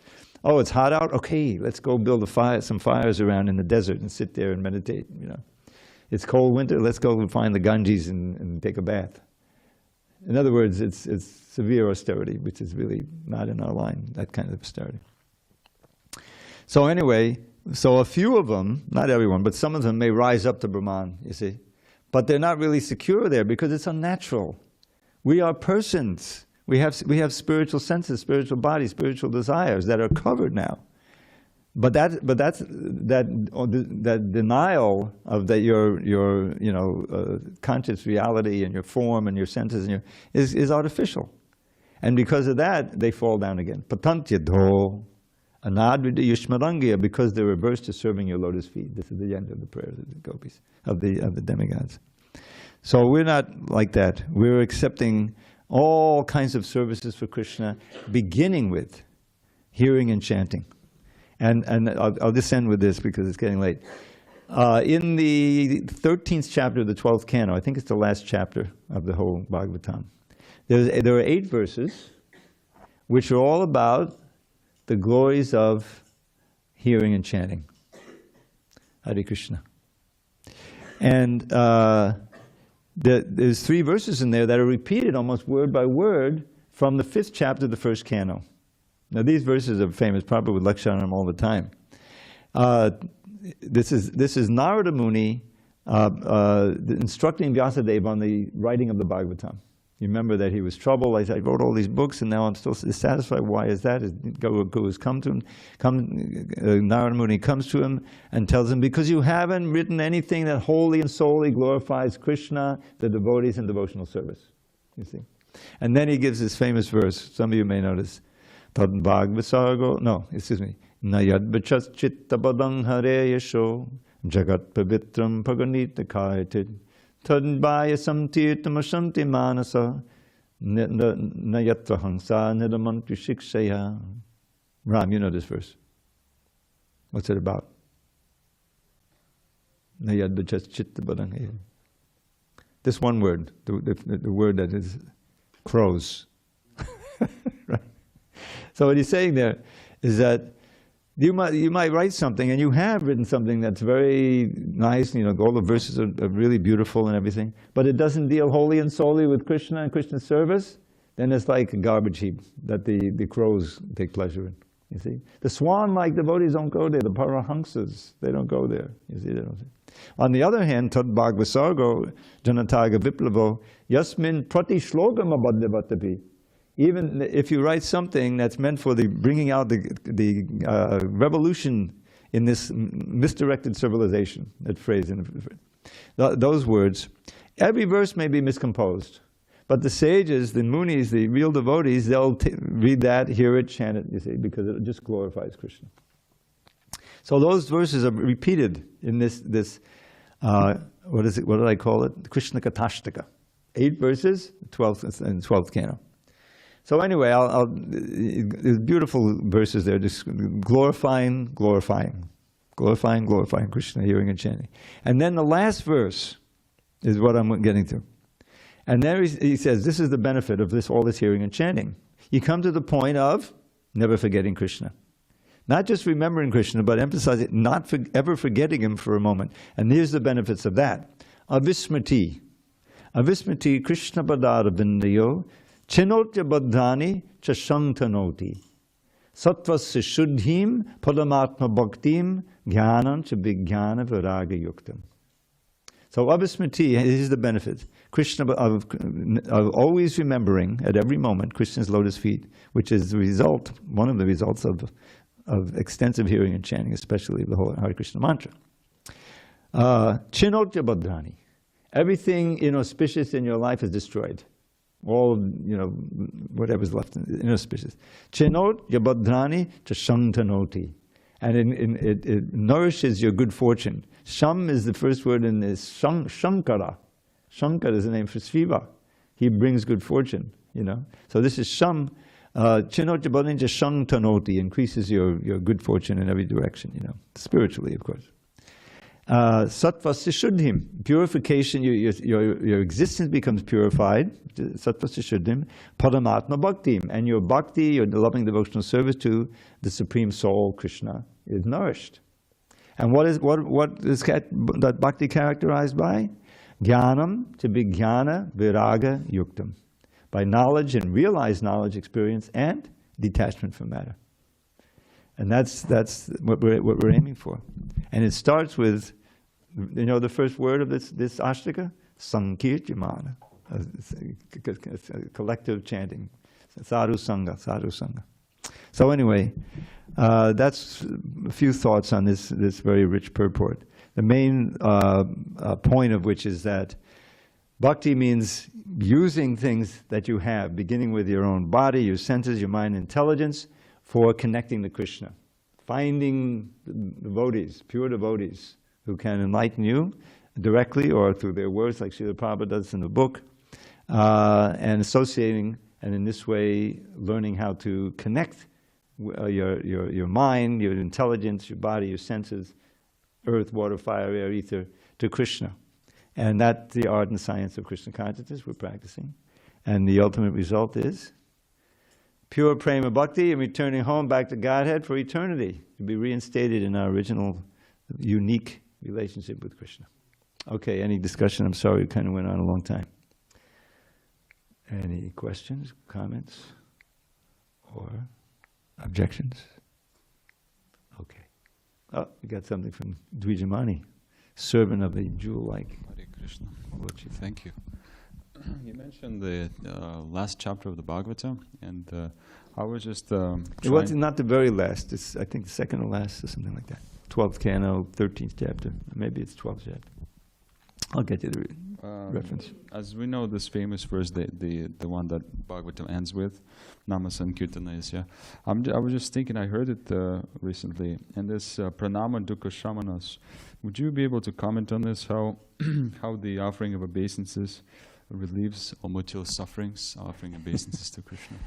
Oh, it's hot out? Okay, let's go build some fires around in the desert and sit there and meditate. You know, it's cold winter. Let's go find the Ganges and take a bath. In other words, it's severe austerity, which is really not in our line. That kind of austerity. So anyway, a few of them, not everyone, but some of them may rise up to Brahman. You see. But they're not really secure there because it's unnatural. We are persons. We have spiritual senses, spiritual bodies, spiritual desires that are covered now. But that denial of that your conscious reality and your form and your senses and is artificial, and because of that they fall down again. Patantyadho anadvida yushmarangya, because they're averse to serving your lotus feet. This is the end of the prayers of the gopis, of the demigods. So we're not like that. We're accepting all kinds of services for Krishna, beginning with hearing and chanting. And I'll just end with this because it's getting late. In the 13th chapter of the 12th canto, I think it's the last chapter of the whole Bhagavatam, there are 8 verses which are all about the glories of hearing and chanting. Hare Krishna. And there's 3 verses in there that are repeated almost word by word from the 5th chapter of the 1st canto. Now these verses are famous, probably would lecture on them all the time. This is Narada Muni instructing Vyasadeva on the writing of the Bhagavatam. You remember that he was troubled. I wrote all these books and now I'm still dissatisfied. Why is that? Guru has come to him. Narada Muni comes to him and tells him, because you haven't written anything that wholly and solely glorifies Krishna, the devotees, and devotional service. You see? And then he gives this famous verse. Some of you may notice. Tad Bhagavasargo. No, excuse me. Nayad bachas chitta badang hare yasho jagat pavitram paganita kayatid. Tadbaya samtirtam ashanti manasa nayatra hansa nidamantu shikshaya. Ram, you know this verse. What's it about? Nayad bachas chitta badang hare. This one word, the word that is crows. Right? So what he's saying there is that you might write something, and you have written something that's very nice, all the verses are really beautiful and everything, but it doesn't deal wholly and solely with Krishna and Krishna's service, then it's like a garbage heap that the crows take pleasure in, you see. The swan-like devotees don't go there, the Paramahamsas, they don't go there, you see, they don't. On the other hand, Tad Bhagavasargo Janataga Viplavo Yasmin Prati Shlogam Abaddevatapi. Even if you write something that's meant for the bringing out the revolution in this misdirected civilization, that phrase, those words, every verse may be miscomposed, but the sages, the munis, the real devotees, they'll read that, hear it, chant it, you see, because it just glorifies Krishna. So those verses are repeated in this what is it? What did I call it? Krishna Katashtaka. 8 verses, 12th and 12th canto. So anyway, there's beautiful verses there, just glorifying Krishna, hearing and chanting. And then the last verse is what I'm getting to. And there he says, this is the benefit of all this hearing and chanting. You come to the point of never forgetting Krishna. Not just remembering Krishna, but emphasizing, not ever forgetting him for a moment. And here's the benefits of that. Avismriti. Avismriti Krishna Padara Vindayo Chinotya Badhani Chashantanoti. Sattvasya Shuddhim Padamatma Bhaktim Jnanam Chabhigyana Viraga Yuktam. So Avismriti is the benefit. Krishna of always remembering at every moment Krishna's lotus feet, which is the result, one of the results of extensive hearing and chanting, especially the whole Hare Krishna mantra. Chinotya Badhani. Everything inauspicious in your life is destroyed. All, whatever's left inauspicious. Chinot Yabhadrani Chashantanoti. And it nourishes your good fortune. Sham is the first word in this. Shankara. Shankara is the name for Shiva. He brings good fortune, So this is Sham. Chinot Yabhadrani Chashantanoti. Increases your good fortune in every direction, Spiritually, of course. Sattvasya Shuddhim, purification, your existence becomes purified, Sattvasya Shuddhim, Padamatma Bhaktim, and your bhakti, your loving devotional service to the Supreme Soul, Krishna, is nourished. And what is that bhakti characterized by? Jnanam, to be jnana, viraga, yuktam, by knowledge and realized knowledge, experience, and detachment from matter. And that's what we're aiming for. And it starts with, the first word of this ashtaka? Sankirtimana, collective chanting. Sadhu Sangha, Sadhu Sangha. So anyway, that's a few thoughts on this very rich purport. The main point of which is that bhakti means using things that you have, beginning with your own body, your senses, your mind, intelligence, for connecting to Krishna. Finding devotees, pure devotees, who can enlighten you directly or through their words, like Srila Prabhupada does in the book, and associating, and in this way learning how to connect your mind, your intelligence, your body, your senses, earth, water, fire, air, ether, to Krishna. And that's the art and science of Krishna consciousness we're practicing. And the ultimate result is pure prema bhakti and returning home back to Godhead for eternity, to be reinstated in our original unique relationship with Krishna. Okay, any discussion? I'm sorry, it kind of went on a long time. Any questions, comments, or objections? Okay. Oh, we got something from Dvijamani, servant of the jewel-like. Hare Krishna. Thank you. You mentioned the last chapter of the Bhagavatam, and I was just It was not the very last. It's, I think, the second or last, or something like that. 12th canto, 13th chapter. Maybe it's 12th chapter. I'll get you the reference. As we know, this famous verse, the one that Bhagavatam ends with, Nama Sankirtana is, yeah. I was just thinking, I heard it recently, and this Pranama Dukkha Shamanas. Would you be able to comment on this, how how the offering of obeisances relieves all material sufferings, offering obeisances to Krishna?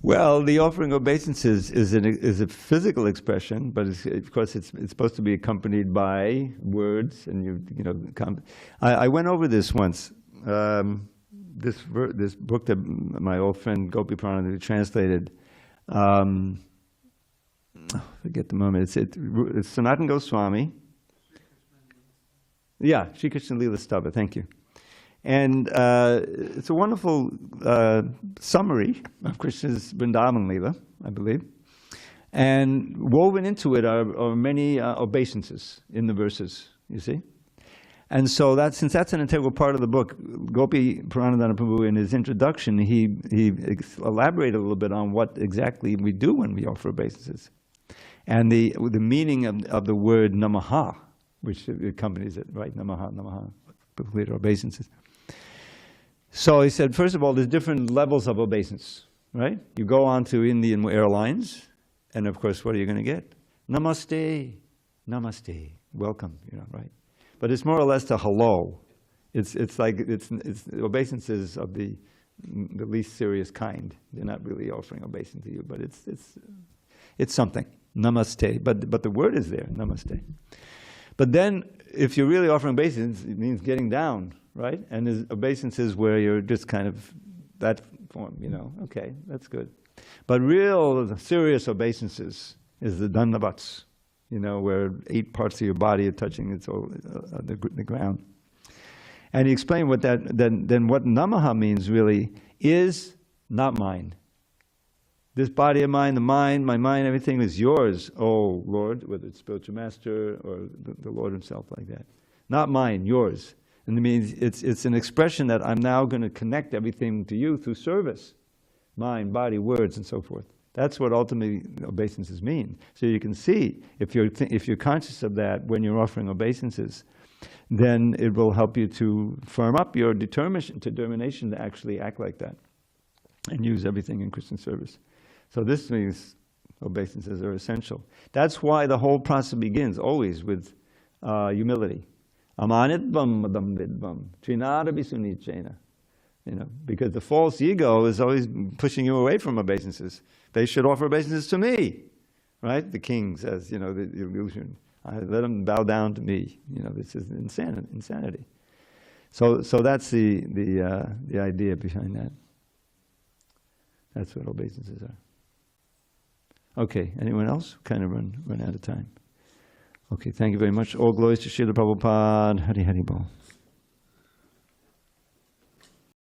Well, the offering of obeisances is a physical expression, but of course it's supposed to be accompanied by words, and you know. I went over this once. This book that my old friend Gopi Prananda translated. Forget the moment. It's Sanatana Goswami. Yeah, Sri Krishna Lila Stava. Thank you. And it's a wonderful summary of Krishna's Vrindavan Lila, I believe. And woven into it are many obeisances in the verses, you see. And so since that's an integral part of the book, Gopi Pranadana Prabhu, in his introduction, he elaborated a little bit on what exactly we do when we offer obeisances. And the meaning of the word namaha, which accompanies it, right? Namaha, namaha, later obeisances. So he said, first of all, there's different levels of obeisance, right? You go on to Indian Airlines, and of course, what are you going to get? Namaste, namaste, welcome, you know, right? But it's more or less a hello. It's obeisances of the least serious kind. They're not really offering obeisance to you, but it's something. Namaste, but the word is there, namaste. But then, if you're really offering obeisance, it means getting down, right? And there's obeisances where you're just kind of that form, you know, okay, that's good. But real serious obeisances is the dandavats, you know, where 8 parts of your body are touching the ground. And he explained what then what namaha means really is not mine. This body of mine, my mind, everything is yours, oh Lord, whether it's spiritual master or the Lord himself, like that. Not mine, yours. And it means it's an expression that I'm now going to connect everything to you through service. Mind, body, words, and so forth. That's what ultimately obeisances mean. So you can see, if you're conscious of that when you're offering obeisances, then it will help you to firm up your determination to actually act like that and use everything in Krishna service. So this means obeisances are essential. That's why the whole process begins always with humility. Amanitvam madam vidvam trinadabi sunichena. You know, because the false ego is always pushing you away from obeisances. They should offer obeisances to me, right? The king says, you know, the illusion. Let them bow down to me. You know, this is insanity. So that's the idea behind that. That's what obeisances are. Okay, anyone else? Kind of run out of time. Okay, thank you very much. All glories to Srila Prabhupada. Hari Hari Bol.